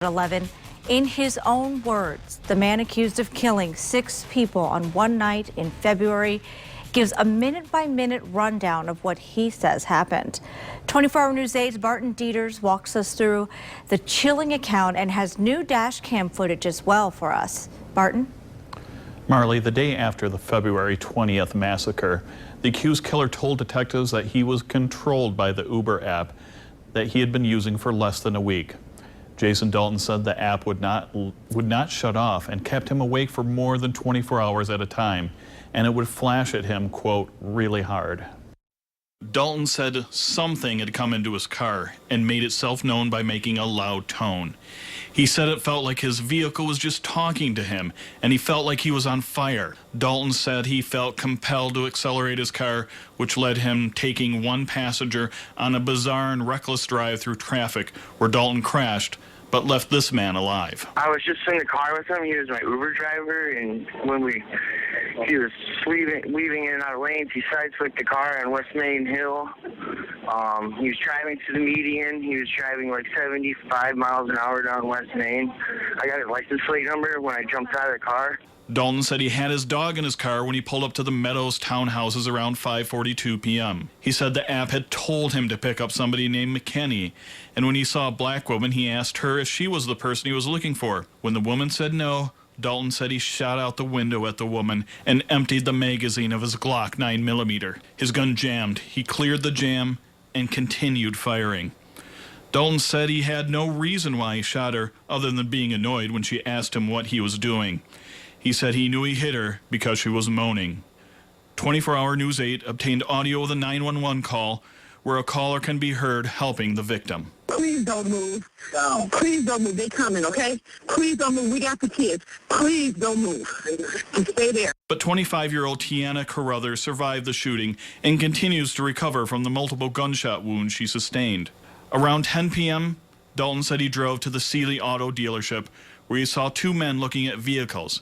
11. In his own words, the man accused of killing 6 people on one night in February gives a minute-by-minute rundown of what he says happened. 24-Hour News 8's Barton Dieters walks us through the chilling account and has new dash cam footage as well for us. Barton? Marley, the day after the February 20th massacre, the accused killer told detectives that he was controlled by the Uber app that he had been using for less than a week. Jason Dalton said the app would not shut off and kept him awake for more than 24 hours at a time, and it would flash at him, quote, really hard. Dalton said something had come into his car and made itself known by making a loud tone. He said it felt like his vehicle was just talking to him, and he felt like he was on fire. Dalton said he felt compelled to accelerate his car, which led him taking one passenger on a bizarre and reckless drive through traffic where Dalton crashed, but left this man alive. I was just in the car with him. He was my Uber driver, and when he was weaving in and out of lanes, he sideswiped the car on West Main Hill. He was driving to the median. He was driving like 75 miles an hour down West Main. I got his license plate number when I jumped out of the car. Dalton said he had his dog in his car when he pulled up to the Meadows townhouses around 5:42 p.m. He said the app had told him to pick up somebody named McKinney, and when he saw a black woman, he asked her if she was the person he was looking for. When the woman said no, Dalton said he shot out the window at the woman and emptied the magazine of his Glock 9mm. His gun jammed. He cleared the jam and continued firing. Dalton said he had no reason why he shot her other than being annoyed when she asked him what he was doing. He said he knew he hit her because she was moaning. 24-Hour News 8 obtained audio of the 911 call where a caller can be heard helping the victim. Please don't move. No. Please don't move. They coming, okay? Please don't move. We got the kids. Please don't move. Just stay there. But 25-year-old Tiana Carruthers survived the shooting and continues to recover from the multiple gunshot wounds she sustained. Around 10 p.m., Dalton said he drove to the Sealy Auto dealership where he saw 2 men looking at vehicles.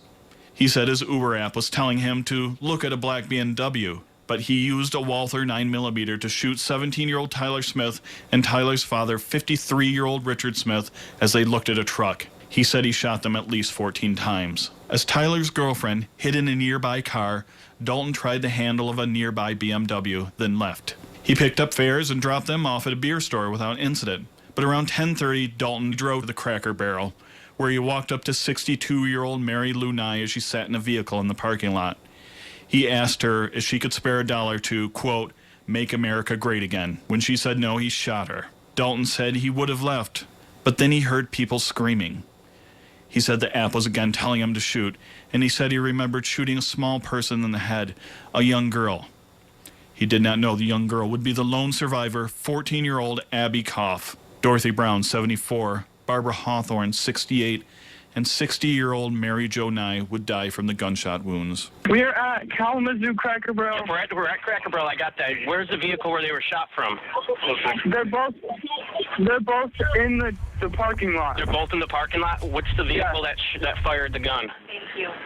He said his Uber app was telling him to look at a black BMW, but he used a Walther 9mm to shoot 17-year-old Tyler Smith and Tyler's father, 53-year-old Richard Smith, as they looked at a truck. He said he shot them at least 14 times. As Tyler's girlfriend hid in a nearby car, Dalton tried the handle of a nearby BMW, then left. He picked up fares and dropped them off at a beer store without incident. But around 10:30, Dalton drove to the Cracker Barrel, where he walked up to 62-year-old Mary Lou Nye as she sat in a vehicle in the parking lot. He asked her if she could spare $1 to, quote, make America great again. When she said no, he shot her. Dalton said he would have left, but then he heard people screaming. He said the app was again telling him to shoot, and he said he remembered shooting a small person in the head, a young girl. He did not know the young girl would be the lone survivor, 14-year-old Abby Koff. Dorothy Brown, 74, Barbara Hawthorne, 68, and 60-year-old Mary Jo Nye would die from the gunshot wounds. We're at Kalamazoo Cracker Barrel. We're at Cracker Barrel. I got that. Where's the vehicle where they were shot from? They're both in the parking lot. They're both in the parking lot? What's the vehicle that fired the gun?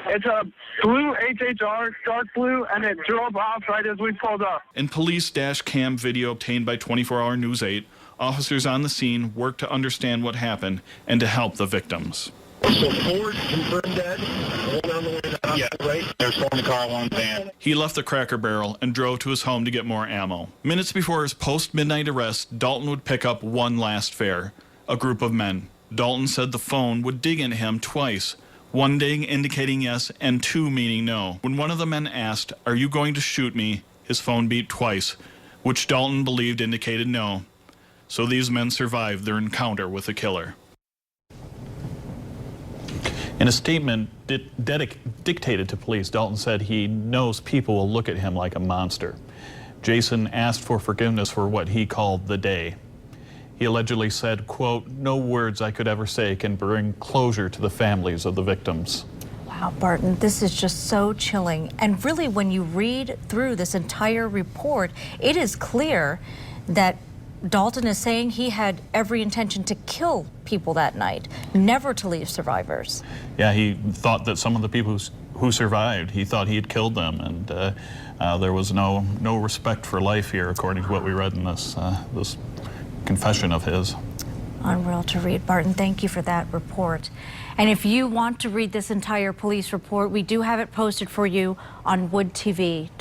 It's a blue HHR, dark blue, and it drove off right as we pulled up. In police dash cam video obtained by 24-Hour News 8, officers on the scene worked to understand what happened and to help the victims. So Ford confirmed dead. One on the way to the hospital, right? There's 4 in the car, 1 van. He left the Cracker Barrel and drove to his home to get more ammo. Minutes before his post-midnight arrest, Dalton would pick up one last fare, a group of men. Dalton said the phone would ding into him twice, 1 ding indicating yes and 2 meaning no. When one of the men asked, "Are you going to shoot me?" his phone beeped twice, which Dalton believed indicated no. So these men survived their encounter with the killer. In a statement dictated to police, Dalton said he knows people will look at him like a monster. Jason asked for forgiveness for what he called the day. He allegedly said, quote, no words I could ever say can bring closure to the families of the victims. Wow, Barton, this is just so chilling. And really, when you read through this entire report, it is clear that Dalton is saying he had every intention to kill people that night, never to leave survivors. Yeah, he thought that some of the people who survived, he thought he had killed them, and there was no respect for life here, according to what we read in this confession of his. Unreal to read. Barton, thank you for that report. And if you want to read this entire police report, we do have it posted for you on woodtv.com.